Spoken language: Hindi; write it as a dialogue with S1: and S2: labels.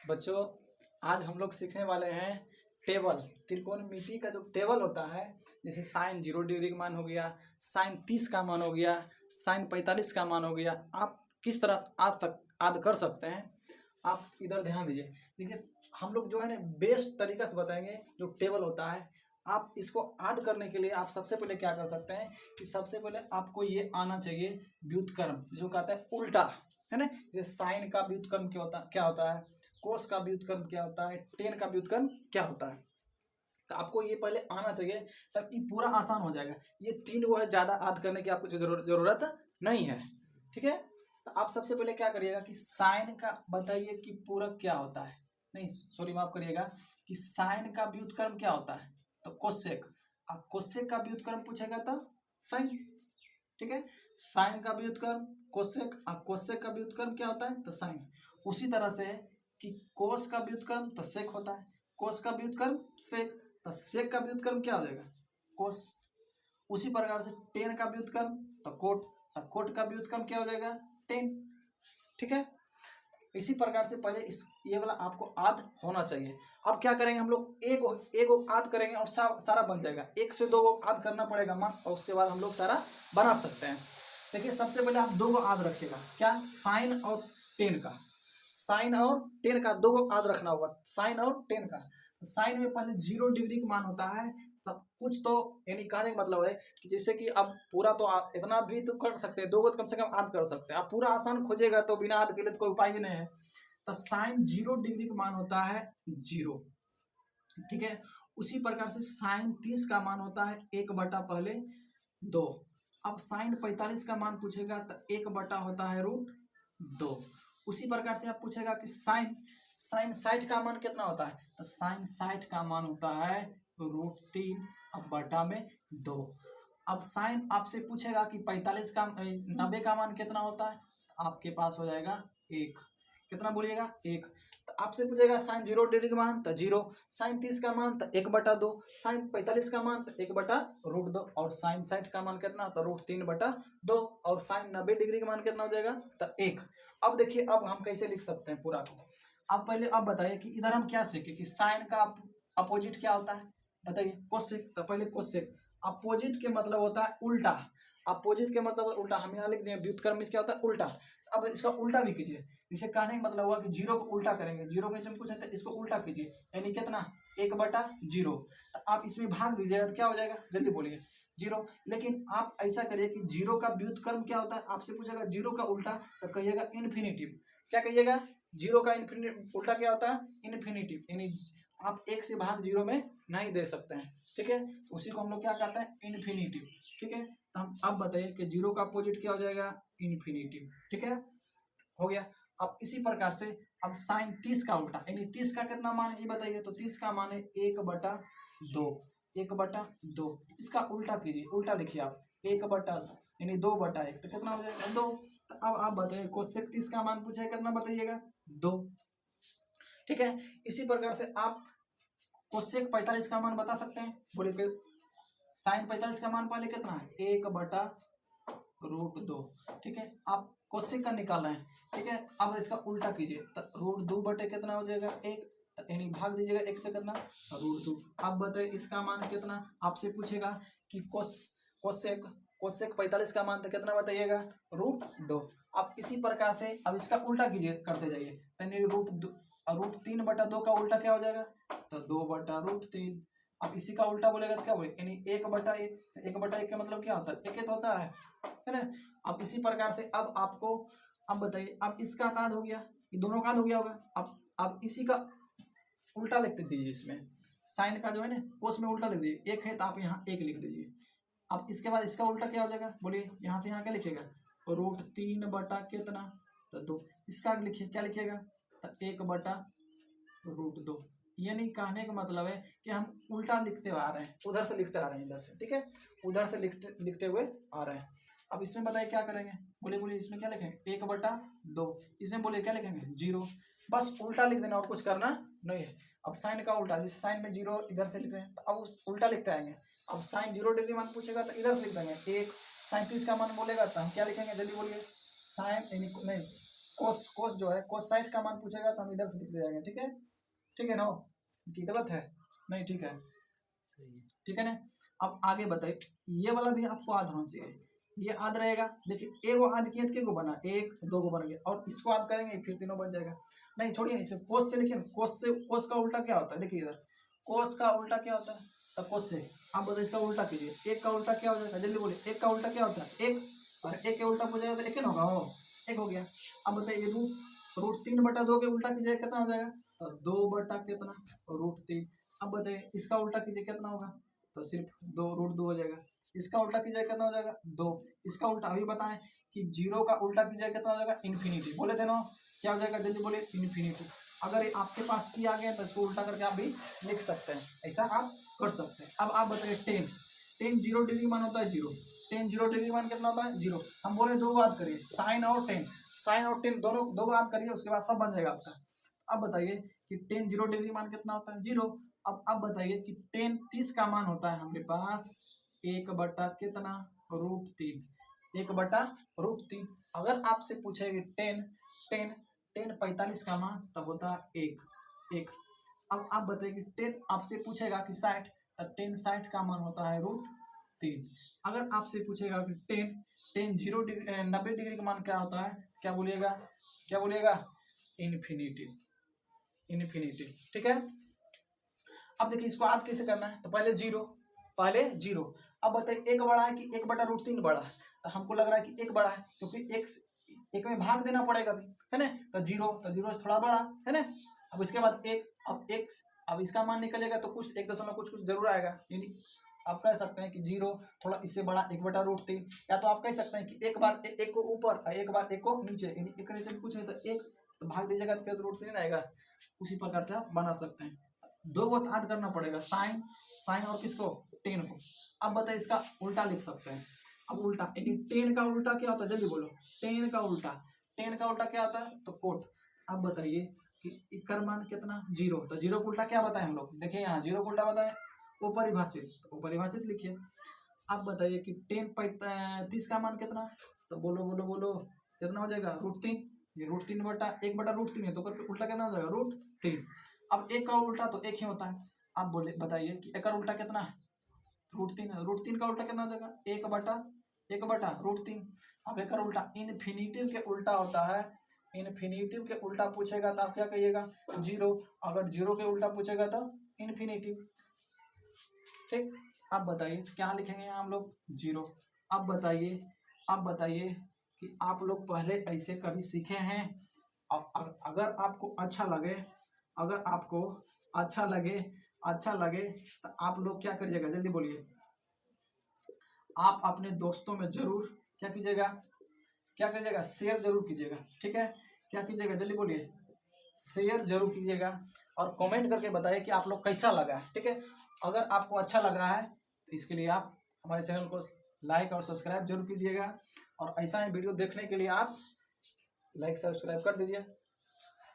S1: बच्चों, आज हम लोग सीखने वाले हैं टेबल। त्रिकोणमिति का जो टेबल होता है, जैसे साइन 0 डिग्री का मान हो गया, साइन 30 का मान हो गया, साइन 45 का मान हो गया, आप किस तरह आद कर सकते हैं। आप इधर ध्यान दीजिए। देखिए, हम लोग जो है ना बेस्ट तरीका से बताएंगे जो टेबल होता है। आप इसको आद करने के लिए आप सबसे पहले क्या कर सकते हैं कि सबसे पहले आपको ये आना चाहिए व्युत्क्रम, जो कहता है उल्टा, है ना। जैसे साइन का व्युत्क्रम क्या होता है, कोस का व्युत्क्रम क्या होता है, टेन का व्युत्क्रम क्या होता है। तो आपको ये पहले आना चाहिए, तब ये पूरा आसान हो जाएगा। ये तीन वो है, ज़्यादा याद करने की आपको जरूरत नहीं है। ठीक है, तो आप सबसे पहले क्या करिएगा कि साइन का बताइए कि पूरक क्या होता है। नहीं सॉरी, माफ करिएगा कि साइन का व्युत्क्रम क्या होता है, तो कोसेक। अब कोसेक का व्युत्क्रम पूछेगा तो साइन। ठीक है, साइन का व्युत्क्रम कोसेक, और कोसेक का व्युत्क्रम क्या होता है तो साइन। उसी तरह से कि कोस का व्युत्क्रम तो सेक होता है, कोस का व्युत्क्रम सेक, तो सेक का व्युत्क्रम क्या हो जाएगा कोस। उसी प्रकार से टेन का व्युत्क्रम तो कोट, तो कोट का व्युत्क्रम क्या हो जाएगा टेन। ठीक है, इसी प्रकार से पहले इस ये वाला आपको आद होना चाहिए। अब क्या करेंगे हम लोग, एक आद करेंगे और सारा बन जाएगा। एक से दो आद करना पड़ेगा मान, और उसके बाद हम लोग सारा बना सकते हैं। देखिए, सबसे पहले आप दो आद रखिएगा, क्या, साइन और टेन का। साइन और टेन का दो आद रखना होगा, साइन और टेन का। साइन में पहले 0 डिग्री का मान होता है, तब कुछ तो यानी कहने का मतलब है कि जैसे कि अब पूरा तो आप इतना भी तो कर सकते हैं, दो कम से कम आद कर सकते हैं। आप पूरा आसान खोजेगा तो बिना आद के लिए तो कोई उपाय ही नहीं है। तो साइन 0 डिग्री का मान होता है 0। ठीक है, उसी प्रकार से साइन 30 का मान होता है 1 बटा पहले 2। अब साइन 45 का मान पूछेगा तो 1 बटा होता है √2। उसी प्रकार से आप पूछेगा कि साइन साइन 60 का मान कितना होता है, तो साइन 60 का मान होता है √3 अब बटा में 2। अब साइन आपसे पूछेगा कि 45 का 90 का मान कितना होता है, आपके पास हो जाएगा 1। कितना बोलिएगा 1। तो आपसे पूछेगा साइन 0 डिग्री का मान तो 0, साइन 30 का मान तो 1/2, साइन 45 का मान तो 1/√2, और साइन 60 का मान कितना तो √3/2, और साइन 90 डिग्री का मान कितना हो जाएगा तो 1। अब देखिए, अब हम कैसे लिख सकते हैं पूरा को। अब पहले आप बताइए कि इधर हम क्या सीखे कि साइन का अपोजिट क्या होता है, बताइए कोसेक। तो पहले कोसेक, अपोजिट के मतलब होता है उल्टा। अपोजिट के मतलब उल्टा, हम यहाँ लिख दें व्युत्क्रम में क्या होता है उल्टा। अब इसका उल्टा भी कीजिए, इसे कहने का मतलब हुआ कि 0 को उल्टा करेंगे, 0 के नीचे में कुछ नहीं, तो इसको उल्टा कीजिए, यानी कितना 1/0। तो आप इसमें भाग दीजिएगा तो क्या हो जाएगा, जल्दी बोलिए 0। लेकिन आप ऐसा करिए कि 0 का व्युत्क्रम क्या होता है, आपसे पूछेगा 0 का उल्टा तो कहिएगा इन्फिनिटिव। क्या कहिएगा, 0 का उल्टा क्या होता है इन्फिनिटिव, यानी आप 1 से भाग 0 में नहीं दे सकते हैं। ठीक है, उसी को हम लोग क्या कहते हैं इन्फिनिटिव। ठीक है, तो हम अब बताइए कि 0 का अपोजिट क्या हो जाएगा इन्फिनिटिव। ठीक है, हो गया। अब इसी प्रकार से अब साइन 30 का उल्टा, यानी 30 का कितना मान है ये बताइए, तो 30 का मान है 1/2। 1/2, इसका उल्टा कीजिए, उल्टा लिखिए आप 1/2 यानी 2/1, तो कितना हो जाएगा 2। तो अब आप बताइए कोसेक 30 का मान पूछे कितना बताइएगा 2। ठीक है, इसी प्रकार से आप कोसेक 45 का मान बता सकते हैं, बोलिए साइन 45 का मान पहले कितना है 1/√2। ठीक है, आप कोसेक का निकाल रहे हैं। ठीक है, अब इसका उल्टा कीजिए तो √2 बटे कितना हो जाएगा 1, यानी भाग दीजिएगा 1 से कितना √2। अब बताइए इसका मान कितना, आपसे पूछेगा कि कोसेक कोसेक 45 का मान तो कितना बताइएगा √2। अब इसी प्रकार से अब इसका उल्टा कीजिए, करते जाइए, यानी √3/2 का उल्टा क्या हो जाएगा तो 2/√3। अब इसी का उल्टा बोलेगा तो क्या बोले, यानी 1/1। 1/1 का मतलब क्या होता है 1 तो होता है ना। अब इसी प्रकार से अब आपको, अब बताइए, अब इसका आद हो गया, ये दोनों का आद हो गया होगा। अब इसी का उल्टा लिख दीजिए, इसमें साइन का जो है ना कोस में उल्टा लिख दीजिए, 1 है तो आप यहाँ 1 लिख दीजिए। अब इसके बाद इसका उल्टा क्या हो जाएगा, बोलिए यहाँ से यहाँ क्या लिखेगा √3 बटा कितना तो 2। इसका लिखिए, क्या लिखिएगा तो 1/√2। यानी कहने का मतलब है कि हम उल्टा लिखते आ रहे हैं, उधर से लिखते आ रहे हैं इधर से। ठीक है, उधर से लिखते हुए आ रहे हैं। अब इसमें बताइए क्या करेंगे, बोलिए इसमें क्या लिखेंगे 1/2, इसमें बोलिए क्या लिखेंगे 0। बस उल्टा लिख देना और कुछ करना नहीं है। अब साइन का उल्टा, जैसे साइन में 0 इधर से लिख रहे हैं तो अब उल्टा लिखते आएंगे। अब साइन 0 डिग्री मान पूछेगा तो इधर से लिख देंगे 1। साइन 30 का मान बोलेगा तो हम क्या लिखेंगे जल्दी बोलिए, साइन नहीं कोस कोस जो है कोस साइड का मान पूछेगा तो हम इधर से लिख दे जाएंगे, ठीक है ना, कि गलत है, नहीं ठीक है, सही है, ठीक है ना। अब आगे बताइए, ये वाला भी आपको आध होना चाहिए, ये आध रहेगा, देखिए एक आध किए तो को बना, एक दो को बन गया, और इसको आध करेंगे फिर तीनों बन जाएगा। नहीं छोड़िए, इसे कोस से लिखिए, कोस का उल्टा क्या होता है, देखिए इधर कोस का उल्टा क्या होता है, तो कोस से आप बताइए इसका उल्टा कीजिए, एक का उल्टा क्या हो जाएगा, जल्दी बोलिए, एक का उल्टा क्या होता है, एक, और एक के उल्टा पूछेगा तो एक ही ना होगा, हो एक हो गया। अब बताइए रूट 3/2 के उल्टा कीजिएगा कितना हो जाएगा, तो 2 बटा कितना, √3। अब बताइए इसका उल्टा कीजिए कितना होगा, तो सिर्फ 2 √2 हो जाएगा। इसका उल्टा कीजिए कितना हो जाएगा, 2। इसका उल्टा अभी बताएं कि 0 का उल्टा कीजिए कितना हो जाएगा, इन्फिनिटी। बोले थे ना, क्या हो जाएगा, जल्दी बोले, इन्फिनिटी। अगर ये आपके पास की आ गया तो इसको उल्टा करके आप भी लिख सकते हैं, ऐसा आप कर सकते हैं। अब आप बताइए 10 0 डिग्री मान होता है 0, 10 0 डिग्री मान कितना होता है 0। हम बोले दो बात करिए, साइन और 10 दोनों दो बात करिए, उसके बाद सब बन जाएगा आपका। अब बताइए कि 10 0 डिग्री मान कितना होता है 0। अब बताइए कि 10 30 का मान होता है हमारे पास 1 बटा कितना, √3, 1 बटा √3। अगर आपसे पूछेगी 10 45 का मान तब होता है 1। अब आप बताइए कि 10 आपसे पूछेगा कि 60, तब 10 60 का मान होता है √3। अगर आपसे पूछेगा कि 10 0 डिग्री 90 डिग्री का मान क्या होता है, क्या बोलिएगा, इन्फिनिटी, ठीक है। अब देखिए इसको आध कैसे करना है, तो पहले जीरो। अब बताइए एक बड़ा है कि 1 बटा √3 बड़ा है, तो हमको लग रहा है कि एक बड़ा है, क्योंकि एक में भाग देना पड़ेगा भी, है ना, तो जीरो थोड़ा बड़ा है ना। अब इसके बाद अब इसका मान निकलेगा तो कुछ 1 कुछ जरूर आएगा, यानी आप कह सकते हैं कि 0 थोड़ा इससे बड़ा 1 बटा √3, या तो आप कह सकते हैं कि एक बार एक को ऊपर और एक बार एक को नीचे, यानी एक नीचे में कुछ नहीं तो एक तो भाग दीजिएगा तो फिर √3 आएगा। उसी प्रकार से आप बना सकते हैं। दो को याद करना पड़ेगा, साइन और किसको, 10 को। अब बताइए इसका उल्टा लिख सकते हैं। अब उल्टा यानी 10 का उल्टा क्या होता है, जल्दी बोलो, 10 का उल्टा क्या होता है, तो कोट। अब बताइए कि इक्कर मान कितना 0, तो 0 का उल्टा क्या बताएं हम लोग, देखिए यहाँ 0 का उल्टा बताएं अपरिभाषित, तो अपरिभाषित लिखिए। अब बताइए कि 10 30 का मान कितना, तो बोलो कितना हो जाएगा, √3। ये √3 बटा 1 बटा √3 है, तो उल्टा कितना हो जाएगा, √3। अब एक का उल्टा तो एक ही होता है। आप बताइए कि एक का उल्टा कितना है, √3 का उल्टा कितना हो जाएगा, 1 बटा √3। अब एक का उल्टा इन्फिनिटिव के उल्टा होता है, इन्फिनिटिव के उल्टा पूछेगा तो आप क्या कहिएगा, 0। अगर 0 के उल्टा पूछेगा तो इन्फिनिटिव, ठीक। अब बताइए क्या लिखेंगे यहाँ हम लोग, 0। अब बताइए कि आप लोग पहले ऐसे कभी सीखे हैं। अगर आपको अच्छा लगे तो आप लोग क्या करिएगा, जल्दी बोलिए, आप अपने दोस्तों में जरूर क्या कीजिएगा, शेयर जरूर कीजिएगा, ठीक है। क्या कीजिएगा, जल्दी बोलिए, शेयर जरूर कीजिएगा, और कमेंट करके बताइए कि आप लोग कैसा लगा है, ठीक है। अगर आपको अच्छा लग रहा है तो इसके लिए आप हमारे चैनल को लाइक और सब्सक्राइब जरूर कीजिएगा, और ऐसा ही वीडियो देखने के लिए आप लाइक सब्सक्राइब कर दीजिए।